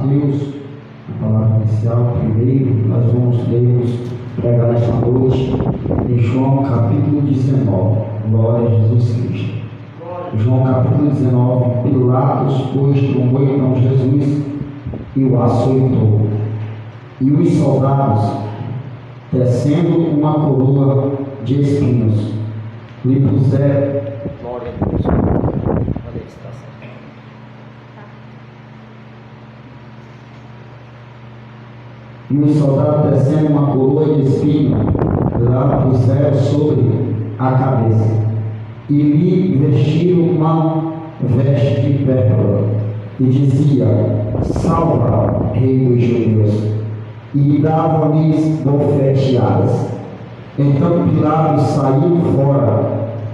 Mateus, a palavra inicial. Primeiro, nós vamos pregar esta noite em João capítulo 19. Glória a Jesus Cristo. João capítulo 19. Pilatos, pois, tomou então Jesus e o açoitou. E os soldados, tecendo uma coroa de espinhos, lhe puseram. Glória a Deus. Olha a estação. E os soldados, tecendo uma coroa de espinhos, lá puseram sobre a cabeça. E lhe vestiram uma veste de púrpura, e dizia: Salva, Rei dos Judeus. E dava-lhes bofeteadas. Então Pilatos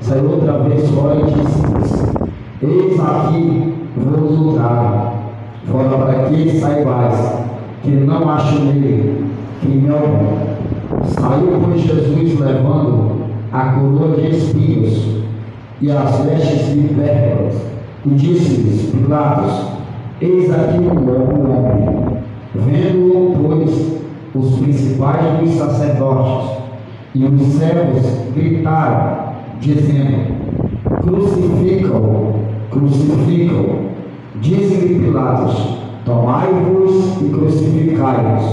saiu outra vez fora e disse-lhes: Eis aqui vos o trago, fora para que saibais que não acho nele crime algum. Saiu, pois, Jesus levando a coroa de espinhos e as vestes de púrpura, e disse-lhes Pilatos: Eis aqui o homem. Vendo-o, pois, os principais dos sacerdotes e os servos gritaram, dizendo: Crucifica-o, crucifica-o. Disse-lhe Pilatos: Tomai-vos e crucificai-vos,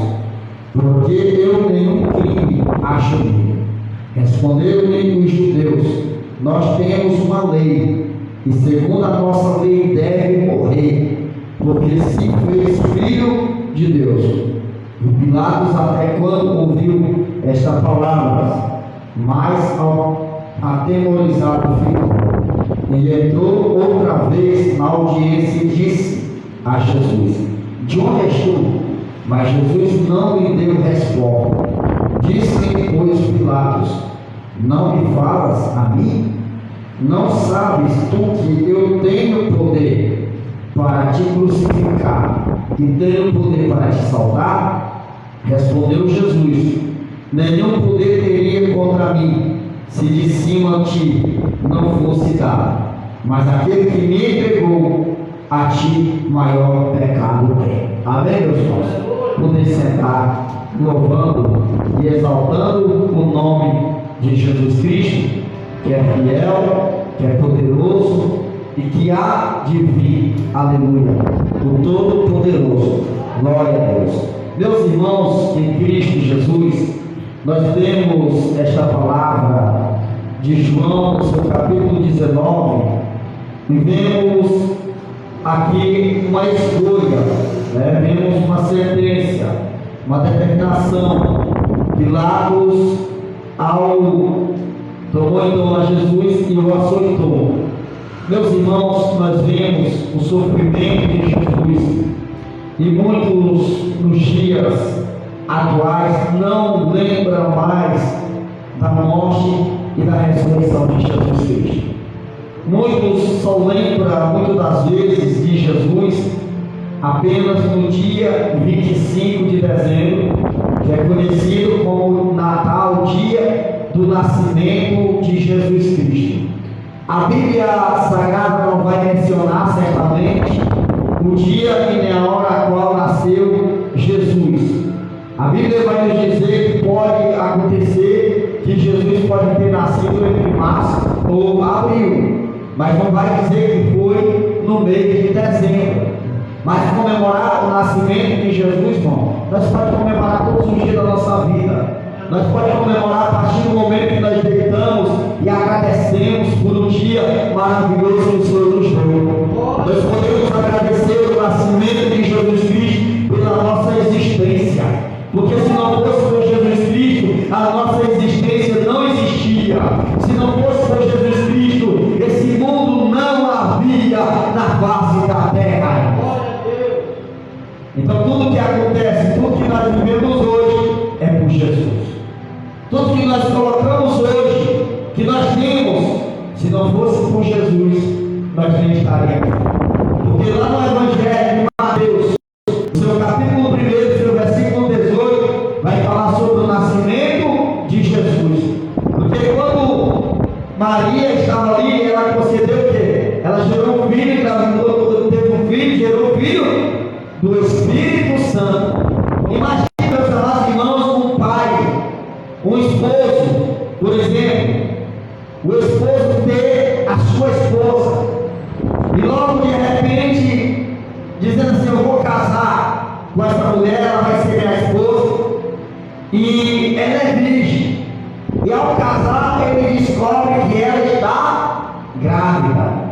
porque eu nenhum crime acho nele. Responderam-lhe os judeus: Nós temos uma lei, e segundo a nossa lei deve morrer, porque se fez filho de Deus. E Pilatos, até quando ouviu esta palavra, mais atemorizado ficou. E entrou outra vez na audiência e disse a Jesus: De onde és tu? Mas Jesus não lhe deu resposta. Disse-lhe, pois, Pilatos: Não me falas a mim? Não sabes tu que eu tenho poder para te crucificar e tenho poder para te salvar? Respondeu Jesus: Nenhum poder teria contra mim, se de cima a ti não fosse dado. Mas aquele que me entregou, a ti maior pecado tem. Amém, meus irmãos? Poder sentar, louvando e exaltando o nome de Jesus Cristo, que é fiel, que é poderoso e que há de vir, aleluia, o Todo-Poderoso. Glória a Deus. Meus irmãos em Cristo Jesus, nós temos esta palavra de João, no seu capítulo 19, e vemos aqui uma escolha, vemos uma sentença, uma determinação. Pilatos tomou então a Jesus e o açoitou. Meus irmãos, nós vemos o sofrimento de Jesus, e muitos nos dias atuais não lembram mais da morte e da ressurreição de Jesus Cristo. Muitos só lembram, muitas das vezes, de Jesus apenas no dia 25 de dezembro, que é conhecido como Natal, dia do nascimento de Jesus Cristo. A Bíblia Sagrada não vai mencionar certamente o dia e nem a hora a qual nasceu Jesus. A Bíblia vai nos dizer que pode acontecer que Jesus pode ter nascido entre março ou abril, mas não vai dizer que foi no mês de dezembro. Mas comemorar o nascimento de Jesus, irmão, nós podemos comemorar todos os dias da nossa vida. Nós podemos comemorar a partir do momento que nós deitamos e agradecemos por um dia maravilhoso que o Senhor nos deu. Nós podemos agradecer o nascimento de Jesus Cristo pela nossa existência, porque se não fosse por Jesus Cristo, a nossa existência não existia. Se não fosse por Jesus Cristo, esse mundo não havia na face da terra. Então tudo que acontece, tudo que nós vivemos hoje é por Jesus. Tudo que nós colocamos hoje, que nós temos, se não fosse por Jesus, nós nem estaríamos. Porque lá no Evangelho de Mateus, no seu capítulo 1, seu versículo 18, vai falar sobre o nascimento de Jesus. Porque quando Maria estava ali, ela concedeu o quê? Ela gerou um filho, teve um filho, gerou um filho do Espírito santo. Imagine, meus amados irmãos, um pai, um esposo, por exemplo, o esposo ter a sua esposa, e logo de repente, dizendo assim: eu vou casar com essa mulher, ela vai ser minha esposa, e ela é virgem, e ao casar ele descobre que ela está grávida.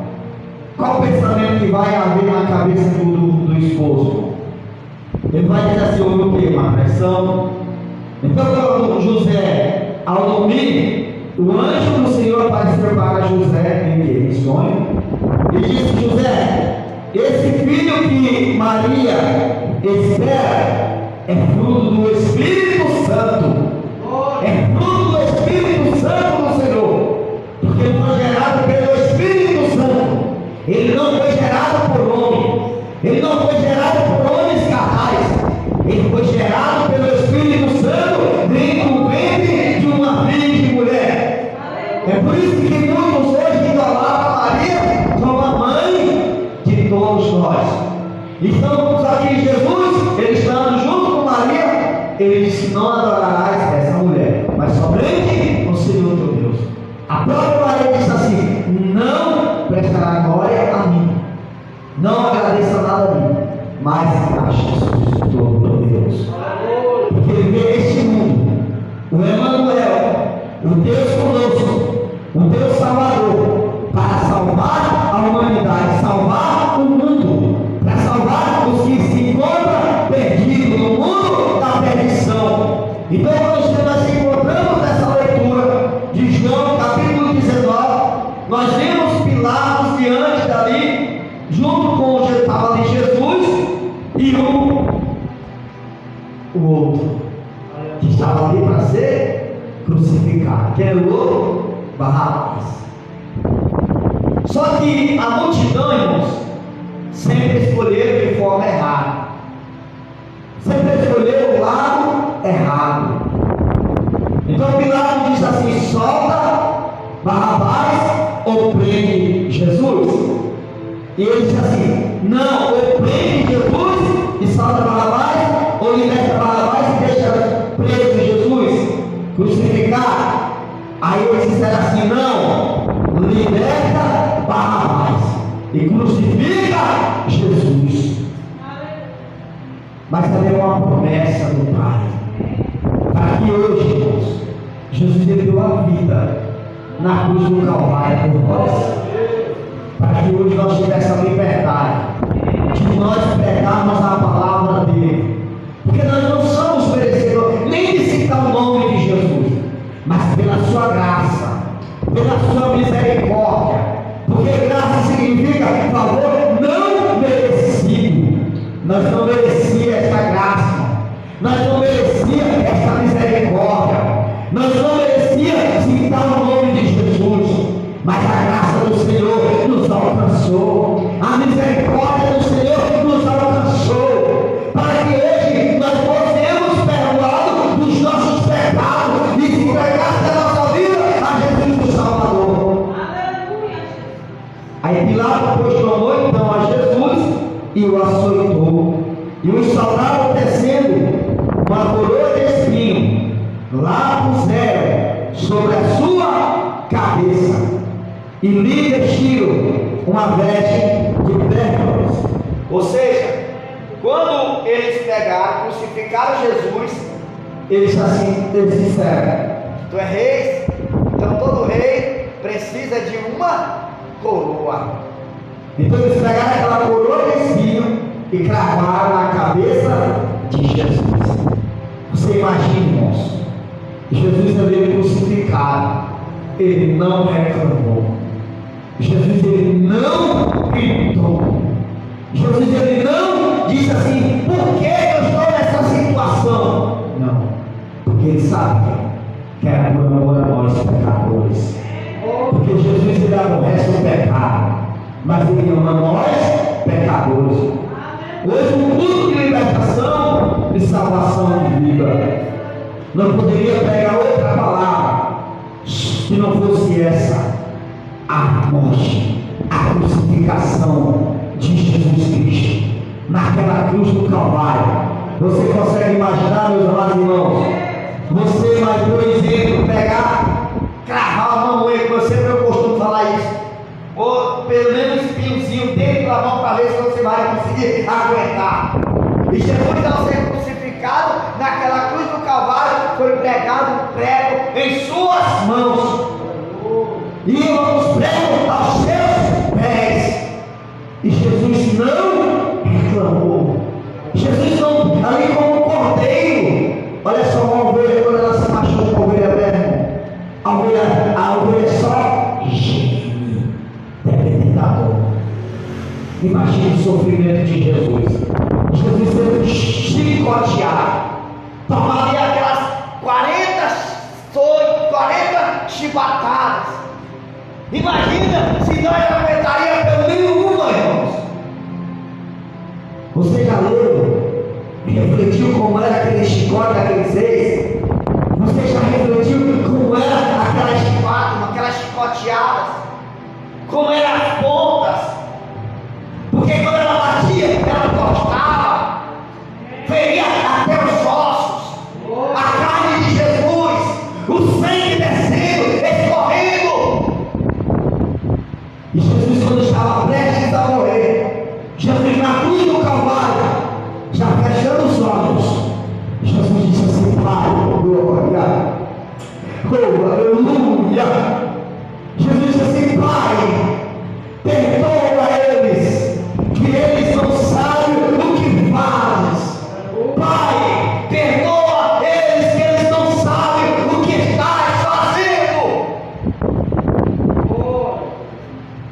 Qual o pensamento que vai haver na cabeça do esposo? Ele vai dizer assim: houve o quê? Uma pressão. Então, quando José, ao dormir, o anjo do Senhor apareceu para José em sonho e disse: José, esse filho que Maria espera é fruto do Espírito Santo. É fruto do Espírito Santo do Senhor, porque ele foi gerado pelo Espírito Santo. Ele não foi gerado por homem, ele não foi gerado por homens carnais, ele foi gerado pelo Espírito Santo dentro do ventre de uma virgem mulher. É por isso que muitos hoje idolatram Maria como a mãe de todos nós. Estamos aqui em Jesus, ele estando junto com Maria, ele disse: não adorarás essa mulher, mas somente o Senhor teu Deus. A própria Maria disse assim: não prestará glória a mim, não agradeça nada a mim, mas a Jesus Todo-Poderoso. Porque neste mundo, o Emmanuel, o Deus conosco, o Deus Salvador, para salvar a humanidade, salvar o mundo, para salvar os que se encontram perdidos no mundo da perdição. Então, nós encontramos nessa leitura de João, capítulo 19, nós vemos Pilatos diante dali, junto com o que estava ali Jesus e o outro, que estava ali para ser crucificado, que era o outro, Barrabás. Só que a multidão, irmãos, sempre escolheram de forma errada, sempre escolheram o lado errado. Então Pilatos disse assim: solta Barrabás ou prende Jesus? E ele disse assim: não, ou prende Jesus e solta Barrabás, ou liberta Barrabás e deixa preso Jesus, crucificar. Aí eles disseram assim: não, liberta Barrabás e crucifica Jesus. Mas também é uma promessa do Pai, para que hoje, irmãos, Jesus deu a vida na cruz do Calvário por nós, para que hoje nós tivéssemos a liberdade de nós pregarmos a palavra dele, porque nós não somos merecedores nem de citar o nome de Jesus, mas pela sua graça, pela sua misericórdia, porque graça significa favor não merecido. Nós não merecíamos esta graça, nós não merecíamos esta misericórdia, nós não merecíamos citar o nome de Jesus, mas a graça do Senhor nos alcançou, a misericórdia do Senhor nos alcançou, para que hoje nós possamos perdoar dos nossos pecados e se entregar da nossa vida a Jesus o Salvador. Aleluia. Aí Pilatos proclamou então a Jesus e o açoitou, e os soldados tecendo uma coroa de espinho lá puseram sobre a sua cabeça e lhe vestiram uma veste de pérgamus. Ou seja, quando eles pegaram, crucificaram Jesus, eles disseram: tu é rei, então todo rei precisa de uma coroa. Então eles pegaram aquela coroa de espinho e cravaram na cabeça de Jesus. Você imagina, irmãos, Jesus também crucificado, ele não reclamou, Jesus ele não gritou, Jesus ele não disse assim: por que eu estou nessa situação? Não, porque ele sabia que era por amor a nós pecadores, porque Jesus ele aborrece o pecado, mas ele ama nós pecadores. Hoje um culto de libertação e salvação de vida, não poderia pegar outra palavra que não fosse essa: a morte, a crucificação de Jesus Cristo naquela cruz do Calvário, Você consegue imaginar, meus amados irmãos? Você vai, por exemplo, pegar, cravar a mão, como eu sempre costumo falar isso, ou pelo menos um espinhozinho dentro da mão para ver se você vai conseguir aguentar. E Jesus, ao ser crucificado naquela cruz do Calvário, foi pregado um prego em suas mãos. E os pregos aos seus pés. E Jesus não reclamou. Jesus não, ali como um cordeiro. Olha só uma ovelha, quando ela se machuca, a ovelha velha. A ovelha só geme, dependendo da dor. Imagine o sofrimento de Jesus. Jesus sendo chicoteado. Tomaria aquelas 40 chibatadas. Imagina se nós aguentaríamos pelo menos uma, irmãos. Você já leu, refletiu como era aquele chicote daqueles seis? Você já refletiu como era aquelas chibatas, aquelas chicoteadas? Como eram as pontas? Porque quando ela batia, ela cortava, feria até os ossos, a carne de Jesus, o sangue descendo, escorrendo. E Jesus, quando estava prestes a morrer, Jesus na cruz do Calvário, já fechando os olhos, Jesus disse assim: Pai, glória, oh, aleluia. Jesus disse assim: Pai, perdoa eles, que eles não sabem o que fazem. Pai, perdoa eles, que eles não sabem o que estás fazendo.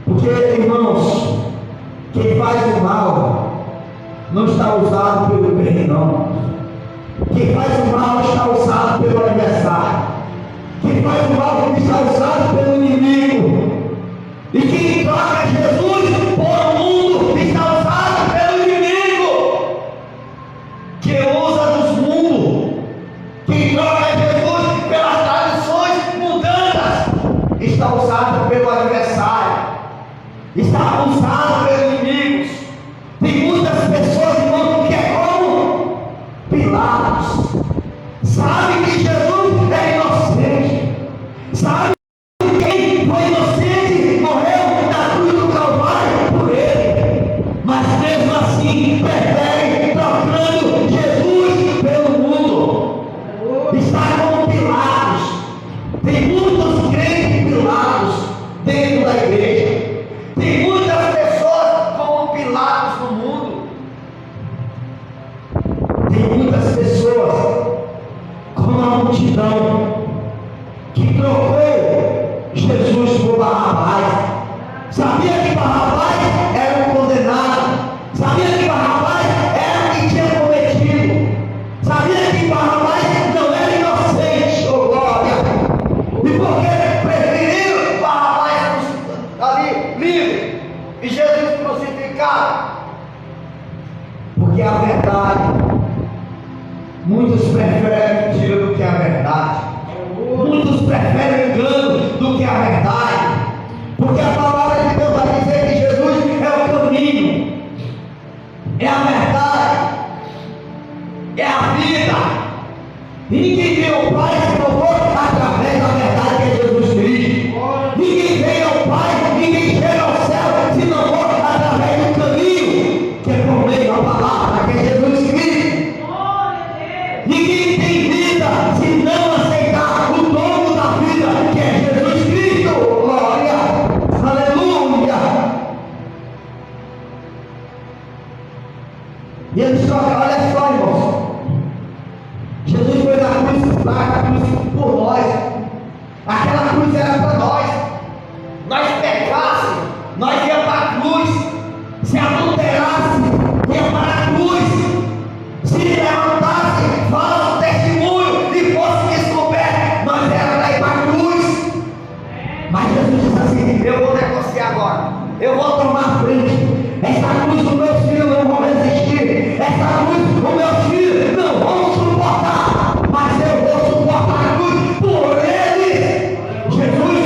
Porque, irmãos, quem faz o mal não está usado pelo bem, não. Quem faz o mal está usado pelo adversário. Quem faz o mal está usado pelo inimigo. E quem troca Jesus por o mundo está usado pelo inimigo, que usa dos mundos. Quem troca Jesus pelas tradições mundanas está usado pelo adversário, está usado pelos inimigos. Tem muitas pessoas, irmão, que é como Pilatos. Sabe que Jesus é inocente. Sabe que quem foi inocente morreu na cruz do Calvário por ele. Mas mesmo assim, prefere trocando Jesus pelo mundo. Está como Pilatos. Tem muitos crentes Pilatos dentro da igreja. Tem muitas pessoas como Pilatos no mundo. Tem muitas pessoas como a multidão que trocou Jesus por Barrabás. Sabia que Barrabás era um condenado. Sabia que Barrabás era o que tinha cometido. Sabia que Barrabás não era inocente. Oh glória! E porque preferiram Barrabás ali livre e Jesus crucificado? Porque a verdade, muitos preferem mentira do que a verdade. Muitos preferem engano do que a verdade. Porque a palavra de Deus vai dizer que Jesus é o caminho, é a verdade, é a vida. E ninguém vê o Pai se não for através da verdade que é Jesus Cristo. Ninguém vem ao Pai, ninguém chega ao céu se não for através do caminho que é por meio da palavra que é Jesus Cristo. Ninguém tem vida se não aceitar o dono da vida que é Jesus Cristo. Glória, aleluia. E ele só, olha só, irmãos, Jesus foi na cruz por nós. Aquela cruz era para nós. Nós pecássemos, nós ia para a cruz. Se adulterasse, ia para a cruz. Se levantasse falso testemunho e fosse descoberto, nós era para ir para a cruz. Mas Jesus disse assim: eu vou negociar agora, eu vou tomar a frente. Essa cruz os meus filhos não vão resistir. Essa cruz os meus filhos não vão suportar. Mas eu vou suportar a cruz por eles. Jesus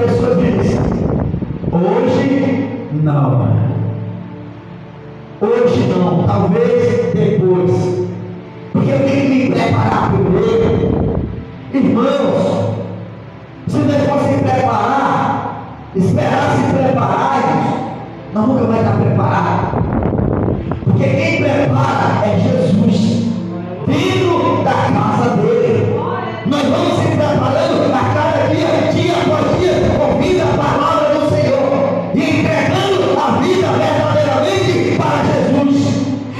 pessoas dizem: hoje não. Hoje não, talvez depois. Porque eu tenho que me preparar primeiro. Irmãos, se nós for se preparar, esperar se prepararmos, nós nunca vai estar preparados. Porque quem prepara é Jesus, dentro da casa dele. Nós vamos se preparando a cada dia, dia após dia, ouvindo a palavra do Senhor e entregando a vida verdadeiramente para Jesus.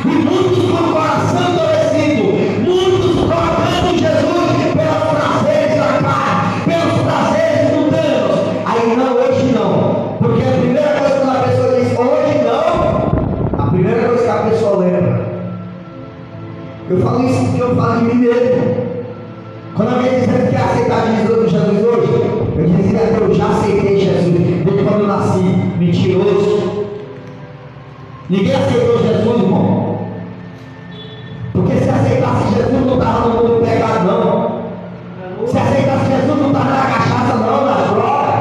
E muitos com o coração endurecido, muitos trocando Jesus pelos prazeres da carne, pelos prazeres mundanos. Aí não, hoje não. Porque a primeira coisa que a pessoa diz hoje não, a primeira coisa que a pessoa lembra. Eu falo isso porque eu falo de mim mesmo. Quando alguém dizendo que aceitar Jesus hoje, eu dizia: eu já aceitei Jesus desde quando eu nasci. Mentiroso. Ninguém aceitou Jesus, irmão. Porque se aceitasse Jesus, não estava no mundo do pecado, não. Se aceitasse Jesus, não estava na cachaça, não, na droga.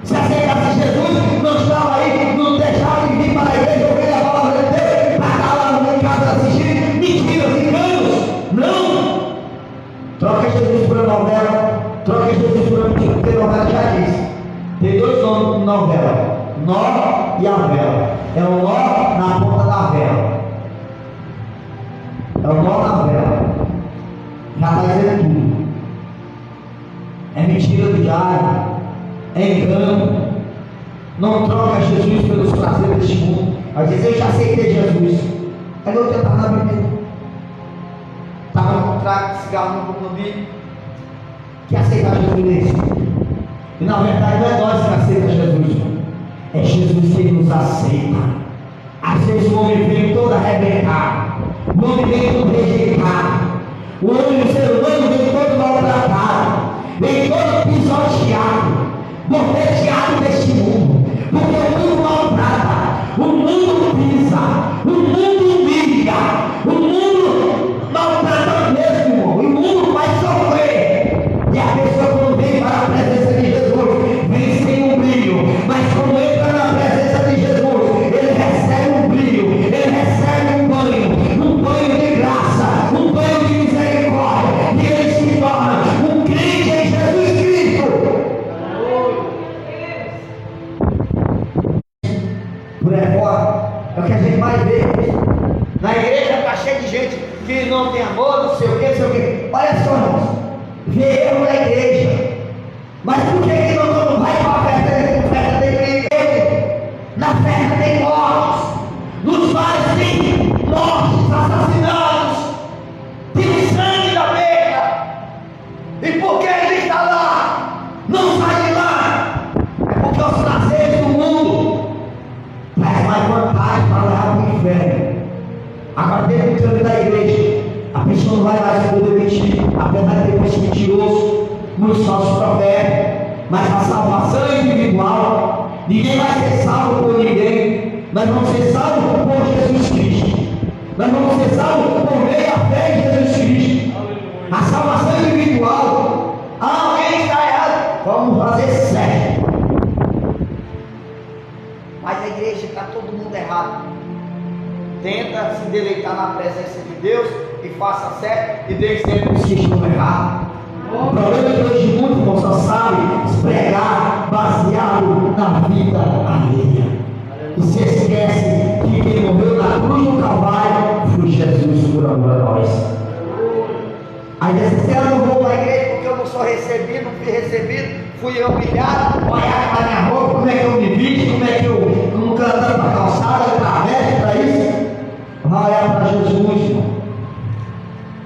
Se aceitasse Jesus, não estava aí, não deixava de vir para a igreja ouvir a palavra de Deus, para estar lá no casa assistindo mentiras, enganos. Não! Troca Jesus por novela, troca Jesus por antigo, porque novela já disse. Tem dois nomes de novela: nó e a vela. É o nó na ponta da vela. É o nó na vela. Já está dizendo tudo. É mentira do diabo, é engano. Não troca Jesus pelos prazeres deste mundo. Vai dizer: eu já aceitei Jesus. Aí eu já estava na Bíblia. Estava com um trago de cigarro no bico. Que aceita Jesus nesse. E na verdade não é nós que aceita Jesus. É Jesus que nos aceita. Às vezes o homem vem todo arrebentado. O homem vem todo rejeitado. O homem, o ser humano, vem todo maltratado. Vem todo pisoteado. Bombeteado deste mundo. Porque o mundo maltrata. O mundo pisa. O mundo humilha. O mundo maltrata mesmo, irmão. O mundo vai sofrer. E a pessoa, quando vem para a presença de Jesus, vem sem um brilho. Mas quando entra na presença de Jesus, ele recebe um brilho. Ele recebe um banho de graça, um banho de misericórdia. E ele se torna um crente em Jesus Cristo. Por aí fora, é o que a gente mais vê. Na igreja está cheio de gente que não tem amor, não sei o que, não sei o que. Olha só, irmãos, vê erro na igreja. Mas por que não vai para a festa da igreja? Na festa tem mortes, nos bares tem mortes, assassinatos, tem sangue da beira. E por que ele está lá? Não sai de lá. É porque os prazeres do mundo traz mais vantagem para levar para o inferno. Agora, dentro do campo da igreja, a pessoa não vai mais poder mentir, apesar de ter esse mentiroso, muitos falsos profetas. Mas a salvação é individual. Ninguém vai ser salvo por ninguém. Nós vamos ser salvos por Jesus Cristo. Nós vamos ser salvos por meio da fé em Jesus Cristo. A salvação é individual. Alguém está errado, vamos fazer certo. Mas a igreja está todo mundo errado. Tenta se deleitar na presença de Deus e faça certo, e deixe sempre os que estão errados. O problema é que hoje muitos irmãos só sabem pregar baseado na vida alheia. E se esquece que quem morreu na cruz do Calvário foi Jesus por amor a nós. Aí diz: eu não vou para a igreja porque eu não sou recebido, não fui recebido, fui humilhado, olhar para a minha roupa, como é que eu me visto, como é que eu nunca andando para a calçada, travesti para isso. Vai olhar para Jesus, irmão.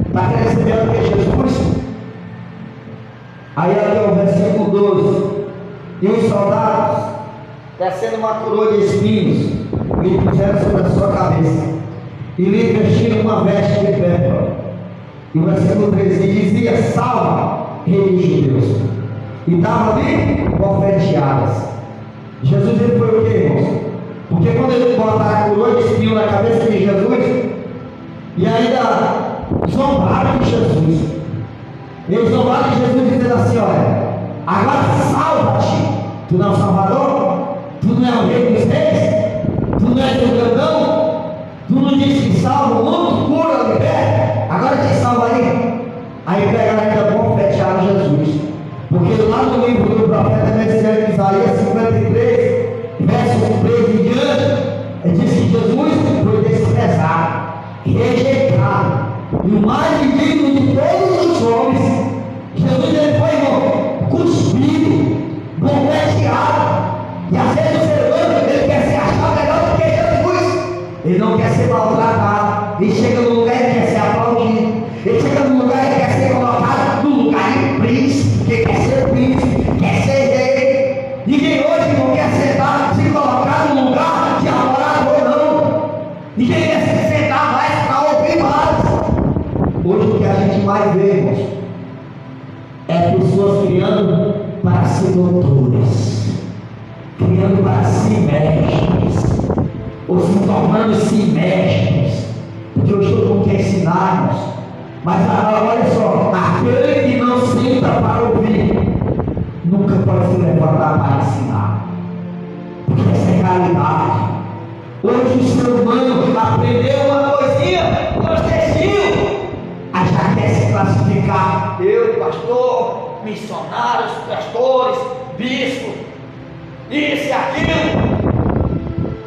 Está querendo receber o que Jesus? Aí aqui é o versículo 12. E os soldados, tecendo uma coroa de espinhos, lhe puseram sobre a sua cabeça e lhe vestiram uma veste de pérfura. E o versículo 13 dizia: salva, rei dos judeus. E estava ali bofeteadas. Jesus, ele foi o que, irmãos? Porque quando ele botaram a coroa de espinho na cabeça de Jesus, e ainda zombaram de Jesus. Eles zombaram de Jesus dizendo assim: olha, agora salva-te. Tu não é o Salvador? Tu não é o Rei dos Reis? Tu não és o grandão? Tu não disse que salva o mundo, cura, liberta? Agora te salva aí. Aí pegaram ainda confetearam Jesus. Porque lá no livro do profeta messiânico Isaías 53, verso 13 em diante, diz que Jesus foi desprezado, rejeitado, e o mais indigno de todos os homens. Jesus ele foi cuspido, bombardeado, e às vezes o ser humano ele quer se achar melhor do que Jesus. Ele não quer ser maltratado, ele chega no lugar e quer ser aplaudido, ele chega no lugar e quer ser colocado no lugar de príncipe, que quer ser príncipe, quer ser rei. Ninguém hoje não quer sentar, se colocar no lugar de adorador, não. Ninguém quer se sentar mais para ouvir mais. Hoje o que a gente mais vê, irmãos, é pessoas criando para ser doutores, criando para ser mestres, ou se tornando-se mestres, porque hoje todo mundo quer ensinar, irmãos. Mas agora, olha só, aquele que não senta para ouvir, nunca pode se levantar para ensinar, porque essa é a realidade. Hoje o ser humano aprendeu uma coisinha, um textinho, aí já quer se classificar. Eu, pastor, missionários, pastores, bispo, isso e aquilo.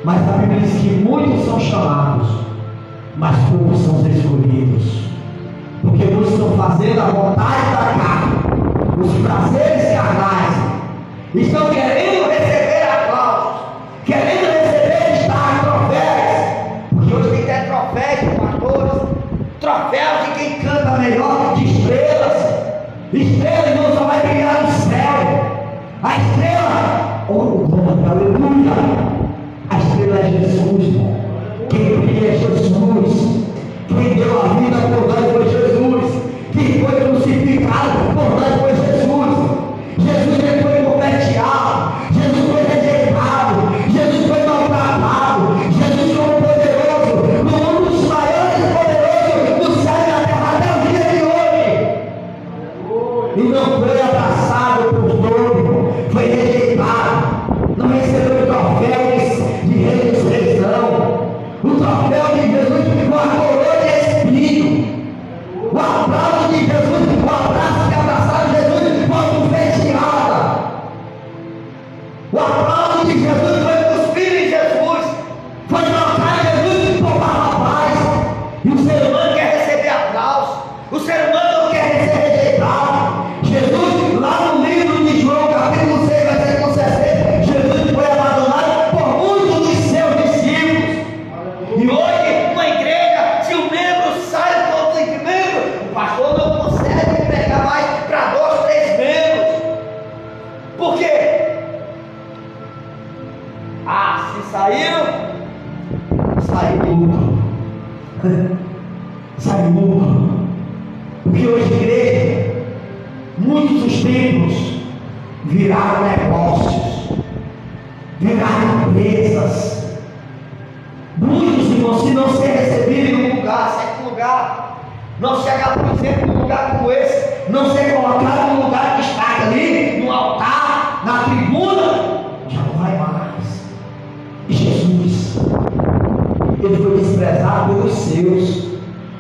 Mas a Bíblia diz que muitos são chamados, mas poucos são os escolhidos. Porque muitos estão fazendo a vontade da carne, os prazeres carnais, estão querendo receber aplausos, querendo receber destaque, troféus. Porque hoje tem até troféus de pastores, troféus de quem canta melhor, de estrelas. Estrelas não só vai brilhar no céu. A estrela, oh glória, aleluia. A estrela é Jesus. Quem brilha é Jesus. Quem deu a vida por nós foi Jesus. Quem foi crucificado por nós foi Jesus. Jesus ele foi converteado. Jesus foi rejeitado. Jesus foi maltratado. Jesus foi poderoso. Um dos maiores poderosos do céu e da terra até o dia de hoje. E não foi abraçado por todos. Foi rejeitado. Não recebeu troféus de rei dos reis, não. O troféu de Jesus ficou a coroa de espinho. O aplauso de Jesus, o abraço que abraçaram Jesus foi confeteada. O aplauso de Jesus foi cuspir em Jesus, foi trocar Jesus por Barrabás. E o ser humano quer receber aplauso, o ser humano não quer ser rejeitado. Jesus, lá no livro de João, capítulo 6, versículo 60, Jesus foi abandonado por muitos dos seus discípulos. E hoje, uma igreja, se o membro sai do outro membro, o pastor não consegue pregar mais para 2, 3 membros. Por quê? Ah, se saíram, sai lucro. Sai lucro. Porque hoje, igreja, muitos dos templos viraram negócios, viraram empresas. Muitos irmãos, se não ser recebido em um lugar, certo lugar, não chegar, por exemplo, num lugar como esse, não ser colocado num lugar que está ali, no altar, na tribuna, já não vai mais. E Jesus, ele foi desprezado pelos seus.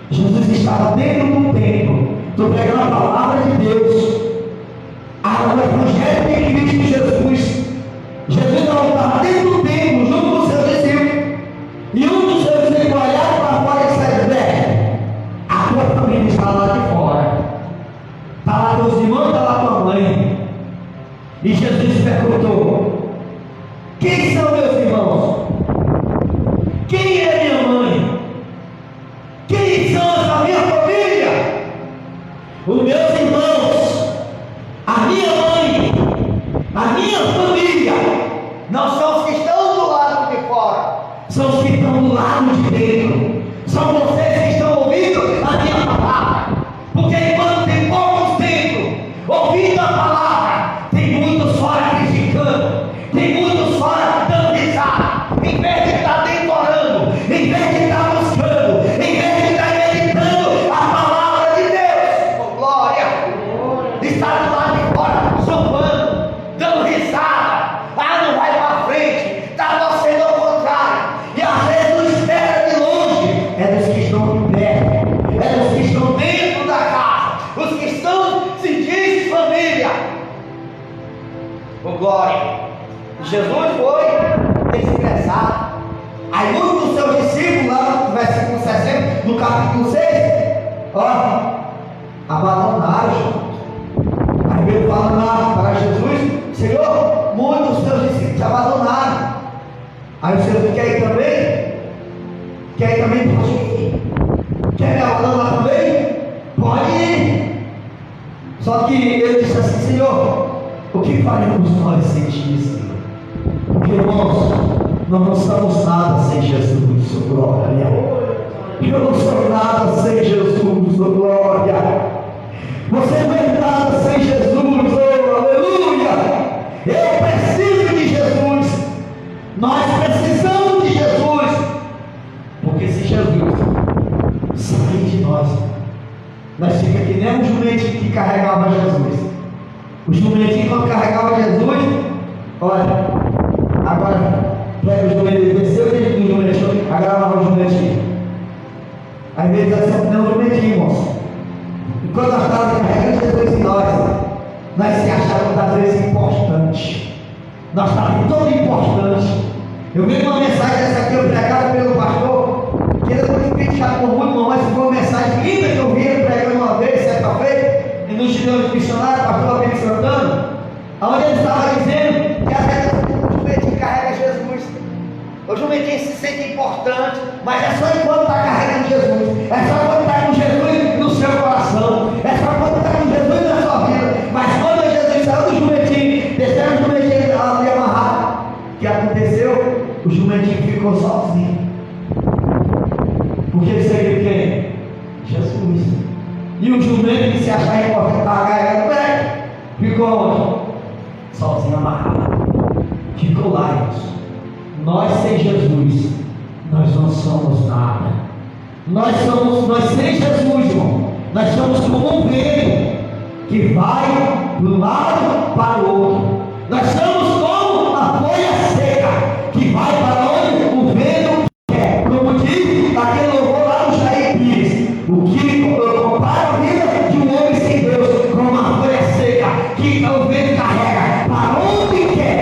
Jesus estava dentro do templo, estou pregando a palavra de Deus, o evangelho de Cristo Jesus. Jesus não estava dentro do templo, junto com os seus discípulos. E um dos seus discípulos olharam para fora e disseram: velho, a tua família está lá de fora, está lá teus irmãos, está lá tua mãe. E Jesus perguntou: quem são meus irmãos? Quem é minha mãe? Quem são a minha família? Os meus irmãos, a minha mãe, a minha família, não são os que estão do lado de fora, são os que estão do lado de dentro. São vocês que estão ouvindo a minha palavra. Porque enquanto tem poucos dentro ouvindo a palavra, tem muitos fora criticando, tem muitos fora dando Oh, glória! Jesus foi desprezado. Aí muitos dos seus discípulos, lá no versículo 60, no capítulo 6, abandonaram Jesus. Aí Pedro fala lá para Jesus: Senhor, muitos dos seus discípulos te abandonaram. Aí o Senhor quer ir também? Quer ir também? Pode ir. Quer me abandonar também? Pode ir. Só que ele disse assim: Senhor, o que faremos nós sem ti, Senhor? Porque, irmãos, nós não somos nada sem Jesus, oh glória. Eu não sou nada sem Jesus, oh glória. Você não é nada sem Jesus, oh aleluia. Eu preciso de Jesus. Nós precisamos de Jesus. Porque se Jesus sair de nós fica que nem um jumentinho que carregava Jesus. O jumentinho, quando carregava Jesus, olha, agora pega o jumentinho, desceu dentro do jumentinho, agarrava o jumentinho. Às vezes é sempre não o jumentinho, irmãos. Enquanto nós estávamos carregando Jesus em nós se achávamos às vezes importantes. Nós estávamos tão importantes. Eu vi uma mensagem dessa aqui, eu pregada pelo pastor, que ele foi criticado por muito, mas foi uma mensagem linda que eu vi ele pregando uma vez, certa feita, e nos Gideões Missionários, pastor Abel Santana, onde ele estava dizendo que até o jumentinho carrega Jesus. O jumentinho se sente importante, mas é só enquanto está carregando Jesus, é só quando está com Jesus no seu coração, é só quando está com Jesus na sua vida. Mas quando Jesus saiu do jumentinho, desceu o jumentinho ali amarrado, o que aconteceu? O jumentinho ficou sozinho. Porque ele seguiu quem? Jesus. E o jumento que se achava importante estava carregando o pé, ficou onde? Sozinho, amarrado. Ficou lá, irmãos. Nós sem Jesus, nós não somos nada. Nós sem Jesus, irmão, nós somos como um vento que vai de um lado para o outro. Nós somos como a folha seca que vai para onde o vento quer. Como diz aquele louvor lá no Jair Pires, o que compara a vida de um homem sem Deus com uma folha seca que o vento carrega para onde quer.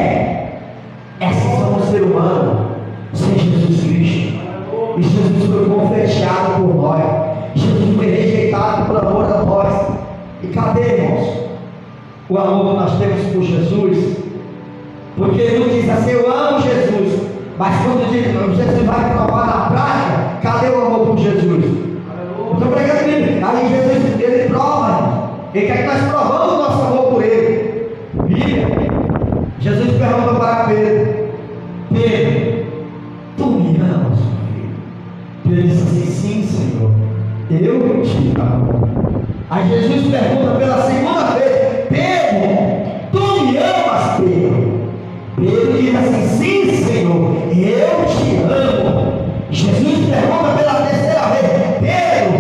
Essas são o ser humano sem Jesus Cristo. E Jesus foi confeteado por nós. Jesus foi rejeitado por amor a nós. E cadê, irmãos, o amor que nós temos por Jesus? Porque ele não diz assim: eu amo Jesus, mas quando diz Jesus vai provar na prática, cadê o amor por Jesus? Estou pregando Bíblia. Aí Jesus, ele prova, ele quer que nós provamos o nosso amor por ele. Bíblia. Jesus perguntou para Pedro: Pedro, tu me amas, filho? Pedro disse assim: sim, Senhor, eu te amo. Aí Jesus pergunta pela segunda vez: Pedro, tu me amas, Pedro? Pedro diz assim: sim, Senhor, eu te amo. Jesus pergunta pela terceira vez: Pedro,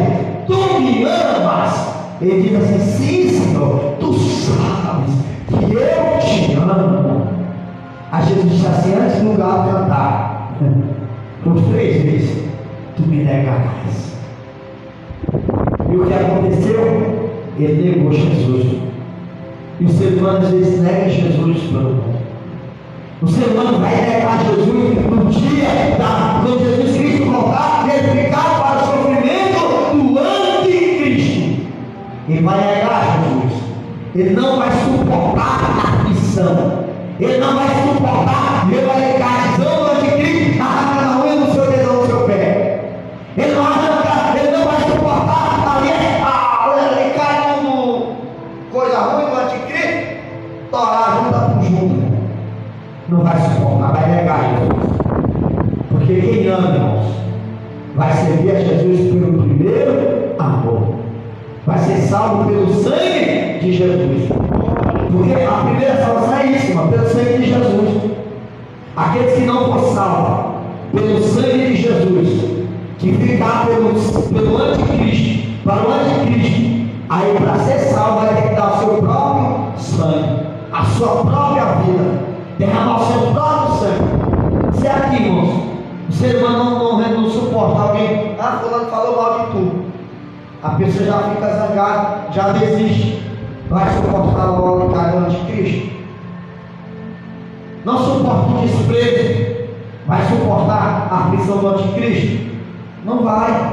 tu me amas? Ele diz assim: sim, Senhor, tu sabes que eu te amo. Aí Jesus disse assim, antes do galo cantar, por 3 vezes, tu me negarás. E o que aconteceu? Ele negou Jesus. E o ser humano às vezes nega Jesus para o mundo. O ser humano vai negar Jesus no dia quando Jesus Cristo voltar e ele ficar para o sofrimento do anticristo. Ele vai negar Jesus. Ele não vai suportar a aflição. Ele não vai suportar, ele vai ligar do anticristo, arrancando a unha do seu dedão do seu pé. Ele não vai suportar ali caindo coisa ruim do anticristo, torar junta por junta. Não vai suportar, vai negar Jesus. Porque quem ama, irmãos, vai servir a Jesus pelo primeiro amor. Vai ser salvo pelo sangue de Jesus. Porque a primeira salvação é isso, irmão, pelo sangue de Jesus. Aqueles que não for salvos pelo sangue de Jesus, que ficar pelo anticristo, para o anticristo, aí para ser salvo vai ter que dar o seu próprio sangue, a sua própria vida, derramar o seu próprio sangue. Se aqui, irmãos, o ser humano não suporta alguém, fulano falou mal de tudo, a pessoa já fica zangada, já desiste. Vai suportar o óleo do anticristo? não suporta o desprezo, vai suportar a aflição do anticristo? Não vai.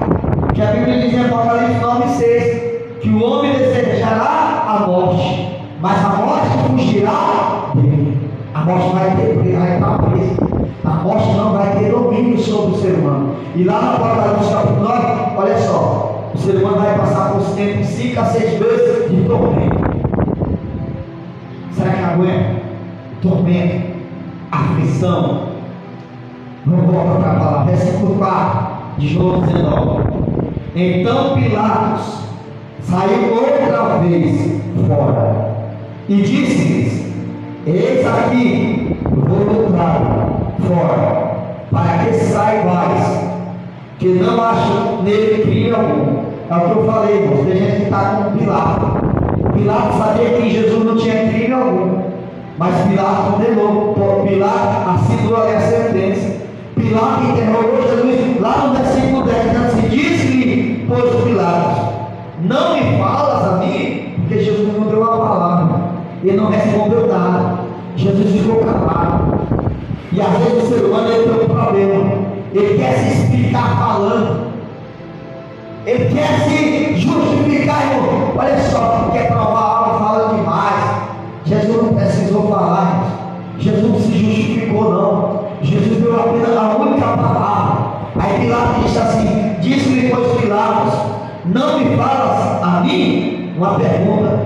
Que a Bíblia diz em Apocalipse 9:6 que o homem desejará a morte, mas a morte fugirá dele. A morte vai estar presa. A morte não vai ter domínio sobre o ser humano. E lá no Apocalipse capítulo 9, olha só, o ser humano vai passar por sempre 5 a 6 vezes de tormento. Será que aguenta? Tormento, aflição. Vamos voltar para a palavra, versículo 4 de João 19. Então Pilatos saiu outra vez fora e disse-lhes: eis aqui voluntário fora, para que saibais que não acho nele crime algum. É o que eu falei, irmãos. Tem gente que está com Pilatos. Pilatos sabia que em Jesus não tinha crime algum, mas Pilatos condenou. Pilatos assinou ali a sentença. Pilatos interrogou Jesus lá no versículo 10, assim: disse-lhe, pois, Pilatos: não me falas a mim? Porque Jesus não deu a palavra, ele não respondeu nada. Jesus ficou calado. E às vezes o ser humano ele tem um problema, ele quer se explicar falando, ele quer se justificar, irmão. Olha só, quer provar algo, fala demais. Jesus não precisou falar, irmão. Jesus não se justificou, não. Jesus deu apenas a única palavra. Aí Pilatos disse assim: disse-lhe, pois, Pilatos: não me falas a mim? Uma pergunta: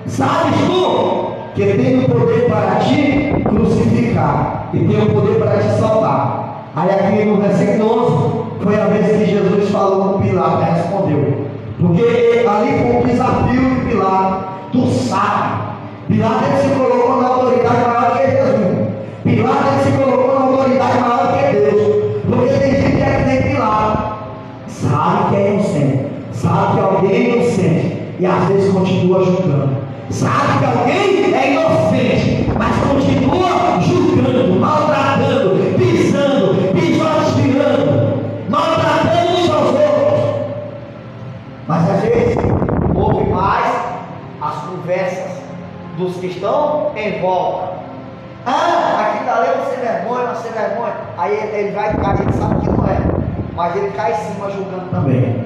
sabes tu que tenho poder para te crucificar e tenho poder para te salvar? Aí aqui no versículo 11 foi a vez que Jesus falou com Pilatos e respondeu, porque ali foi um desafio de Pilatos. Tu sabe, Pilatos ele se colocou na autoridade maior que Jesus. Pilatos ele se colocou na autoridade maior que Deus, porque tem gente que é que nem Pilatos, sabe que é inocente, sabe que alguém é inocente e às vezes continua julgando. Sabe que alguém é inocente, mas continua julgando, maltratando, pisando, pisoteando, maltratando uns aos outros. Mas às vezes ouve mais as conversas dos que estão em volta. Aqui da lei você vergonha, você vergonha. Aí ele vai cair, ele sabe que não é, mas ele cai em cima julgando também,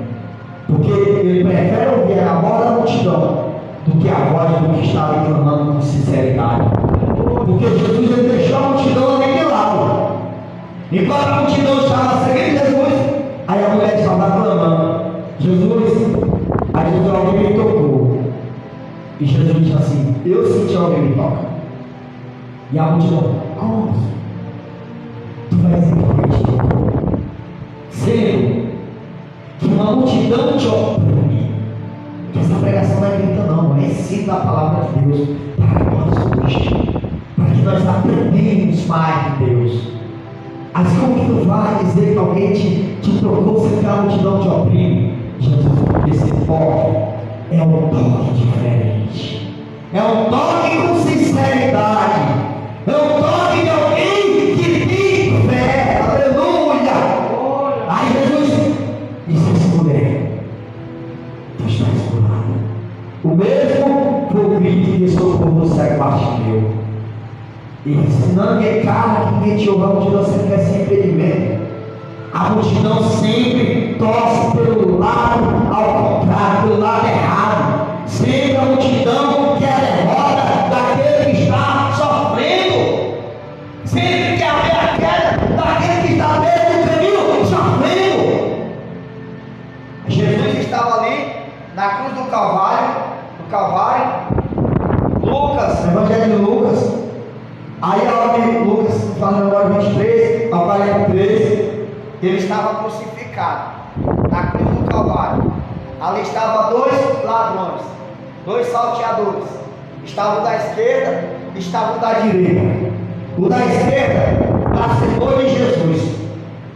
porque ele prefere ouvir a voz da multidão do que a voz do que está ali clamando com sinceridade. Porque Jesus ele deixou a multidão ali de lado. Enquanto a multidão estava seguindo Jesus, aí a mulher estava clamando: Jesus. Aí Jesus, alguém me tocou. E Jesus disse assim: eu senti alguém me tocar. E a multidão: como? Tu vai dizer que alguém te tocou? Sendo que uma multidão te oprime. Que essa pregação não é grita, não, é ensino da palavra de Deus para nós hoje, para que nós aprendemos mais de Deus. Assim como que tu vai dizer que alguém te tocou sem que a multidão te oprime? Jesus, esse toque é um toque diferente, é um toque com sinceridade, é um toque de alguém que tem fé. Aleluia! Aí Jesus disse assim: mulher, tu estás curada. O mesmo foi o grito de socorro do cego Bartimeu. E disse: não, ninguém cala, que ninguém te ouve. A multidão sempre quer sem impedimento. A multidão sempre torce pelo lado ao contrário, pelo lado errado. Sempre a multidão quer a derrota daquele que está sofrendo. Sempre quer ver a queda daquele que está dentro do caminho sofrendo. Jesus estava ali na cruz do Calvário, Lucas, Evangelho de Lucas. Aí a hora de Lucas, falando agora 23 ao 43, ele estava crucificado na cruz do Calvário. Ali estavam 2 ladrões, 2 salteadores. Estava o da esquerda, estava o da direita. O da esquerda blasfemou de Jesus: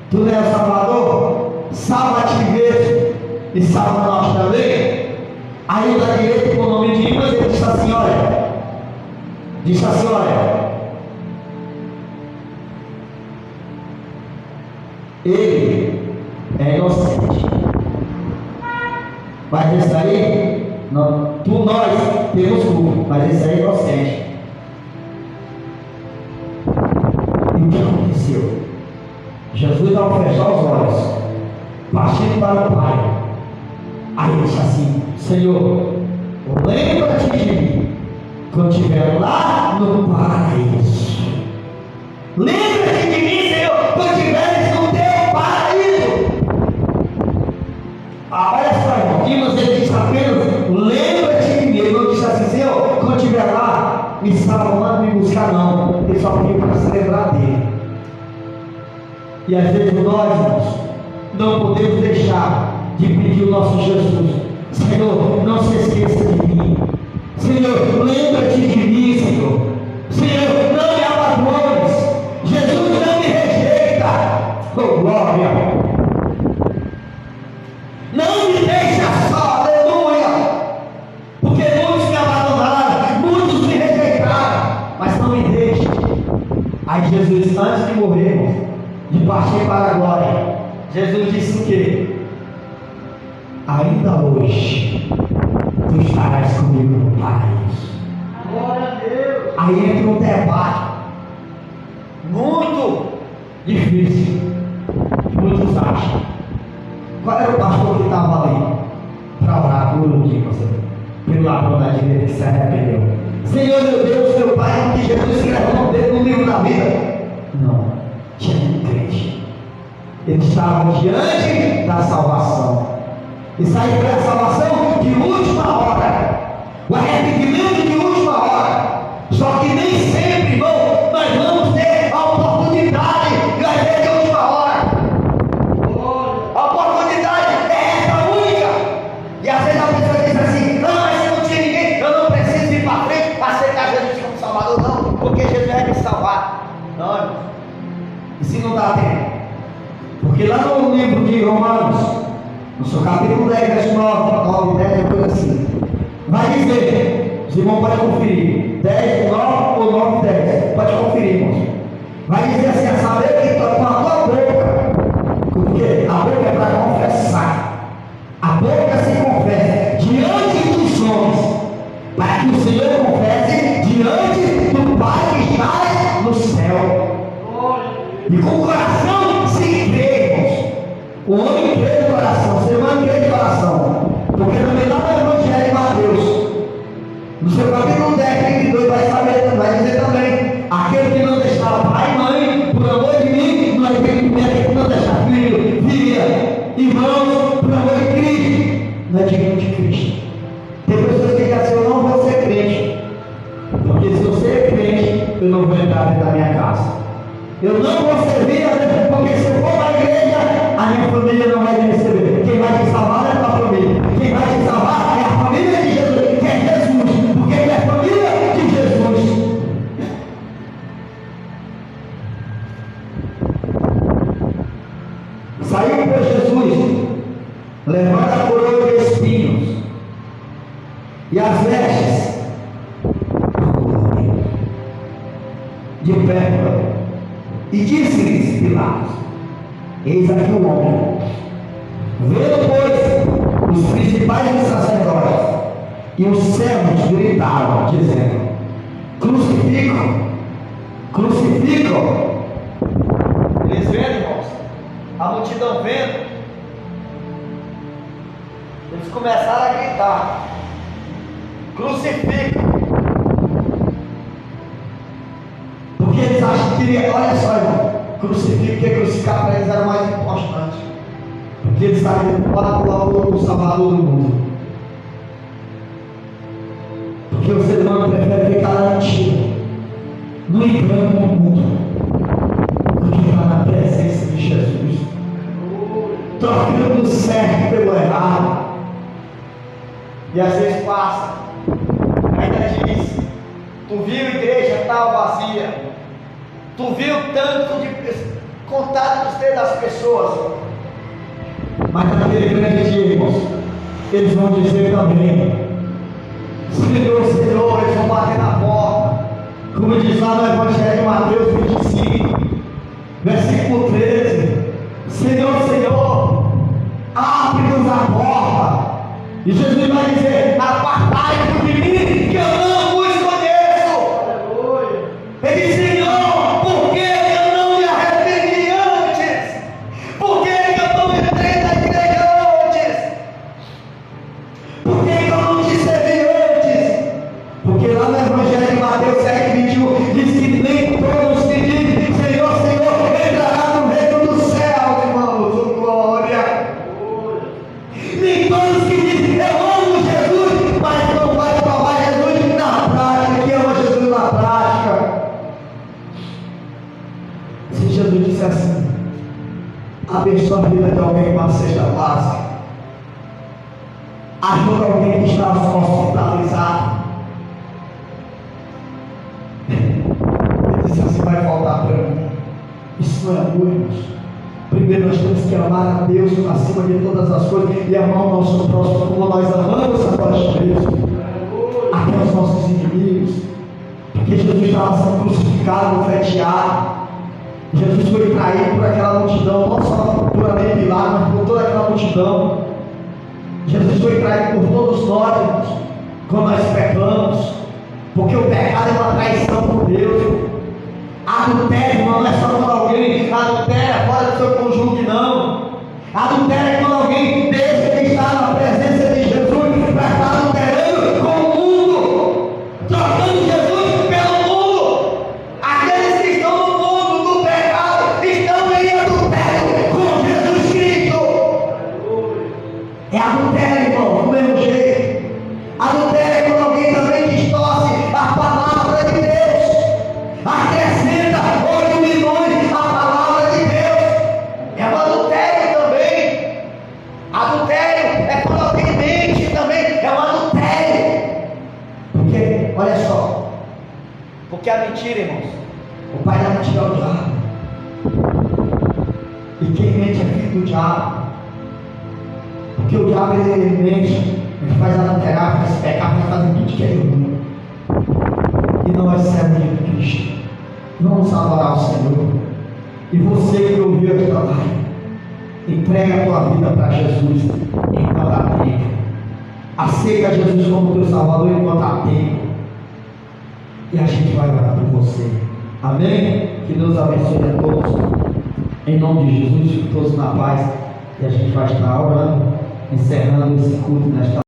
tu não é o Salvador? Salva-te mesmo e salva nós também. Aí o da direita, com o nome de Deus, ele disse assim: olha, ele é inocente, mas esse aí, nós temos culpa, mas esse aí é inocente. o que aconteceu? Jesus, ao fechar os olhos, partindo para o Pai, aí ele disse assim: Senhor, lembra-te de mim quando estiver lá no paraíso. Lembra-te de mim, Senhor, quando estiveres no teu paraíso. Olha só, irmão, e você disse apenas: lembra-te de mim. Ele não disse assim: Senhor, quando estiver lá, me salva, manda me buscar, não. Ele só pediu para se lembrar dele. E às vezes nós, irmãos, não podemos deixar de pedir o nosso Jesus: Senhor, não se esqueça de mim. Senhor, lembra-te de mim, Senhor. Senhor, não me abandones. Jesus, não me rejeita. Oh, glória. Não me deixa só, aleluia. Porque muitos me abandonaram, muitos me rejeitaram, mas não me deixe. Aí Jesus, antes de morrer, de partir para a glória, Jesus disse o quê? Ainda hoje tu estarás comigo no paraíso. Glória a Deus. Aí entra um debate muito difícil. Muitos acham. Qual era o pastor que estava ali para orar por um dia, pelo ladrão da direita que se arrependeu? Senhor, meu Deus, meu Pai, que Jesus escreveu o nome dele no livro da vida. Não, tinha um crente. Eles estavam diante da salvação. E sair para a salvação de última hora. O arrependimento de última hora. Só que nem sempre, irmão, nós vamos ter a oportunidade de arrepender de última hora. A oportunidade é essa única. E às vezes a pessoa diz assim: não, mas se não tinha ninguém, eu não preciso ir para frente para aceitar Jesus como Salvador, não, porque Jesus vai me salvar. Não, irmão. E se não dá tempo? Porque lá no livro de Romanos, no seu capítulo 10, verso 9, 10, depois assim, vai dizer, os irmãos podem conferir, 10, 9 ou 9, 10, pode conferir, irmãos. Vai dizer assim: a saber que com a tua boca, porque a boca é para confessar, a boca se confessa diante dos homens, para que o Senhor confesse diante do Pai que está no céu. E com o coração se crê, irmãos. O homem crê no coração, o ser humano crê de coração. Porque também lá no Evangelho de Mateus, no seu capítulo 10, 32, vai dizer também: aquele que não deixar pai e mãe, por amor de mim, não é aquele que não deixar filho, filha, irmãos, por amor de Cristo, não é digno de Cristo. Tem pessoas que dizem assim: eu não vou ser crente, porque se eu ser crente, eu não vou entrar dentro da minha casa. Eu não vou servir a Deus, porque se eu for para a igreja, a minha família não vai me receber. Quem vai te salvar é a tua família. Quem vai te salvar é a família de Jesus, que é Jesus, porque ele é a família de Jesus. Saiu por Jesus, levando a coroa de espinhos e as vestes de pérola. E disse-lhes Pilatos: eis aqui o homem. Vendo, pois, os principais dos sacerdotes e os servos gritaram, dizendo: crucificam, crucificam. Eles vendo, irmãos, a multidão vendo, eles começaram a gritar: crucificam. Porque eles acham que, olha só, irmão, crucificar, porque crucificar para eles era mais importante. Porque eles estavam lá o Salvador do mundo. Porque o ser humano prefere ficar lá antigo, no engano do mundo, do que estar na presença de Jesus, trocando o certo pelo errado. E às vezes passa, ainda diz: tu viu a igreja tal vazia, tu viu tanto de contato dos dedos das pessoas, mas naquele grande dia, irmãos, eles vão dizer também: Senhor, Senhor. Eles vão bater na porta, como diz lá no Evangelho de Mateus 25, versículo 13: Senhor, Senhor, abre-nos a porta. E Jesus vai dizer: apartai-vos de mim, que eu não vos conheço. Ele diz: Senhor, por que eu Jesus disse assim: abençoa a vida de alguém com a cesta básica, ajuda alguém que está hospitalizado. Ele disse assim: vai faltar para mim. Isso não é amor, irmãos. Primeiro nós temos que amar a Deus acima de todas as coisas e amar o nosso próximo como nós amamos a nós mesmos, até os nossos inimigos. Porque Jesus estava sendo crucificado, fleteado. Jesus foi traído por aquela multidão, não só por aquele milagre, mas por toda aquela multidão. Jesus foi traído por todos nós, irmãos, quando nós pecamos, porque o pecado é uma traição por Deus. Adultério não é só quando alguém adultera fora do seu cônjuge, não. Adultério é quando alguém deixa de estar na presença de Jesus para estar adulterando com o mundo, trocando Jesus pelo mundo. Aqueles que estão no mundo do pecado estão em adultério com Jesus Cristo. É adultério, irmão, do mesmo jeito. Adultério é quando alguém também distorce a palavra de Deus, acrescenta 8 milhões à palavra de Deus. É um adultério também. Adultério é quando alguém mente também. É um adultério. Porque, olha só, porque a mentira, irmãos, o pai da mentira é o diabo. E quem mente é filho do diabo. Porque o diabo ele mente, ele faz adulterar, faz pecar, faz fazer tudo que é ruim. E nós servos de Cristo. Vamos adorar o Senhor. E você que ouviu aqui live, entrega a tua vida para Jesus enquanto há tempo. Aceita Jesus como teu Salvador enquanto há tempo. E a gente vai orar por você. Amém? Que Deus abençoe a todos. Em nome de Jesus, fiquem todos na paz. E a gente vai estar orando, encerrando esse culto nesta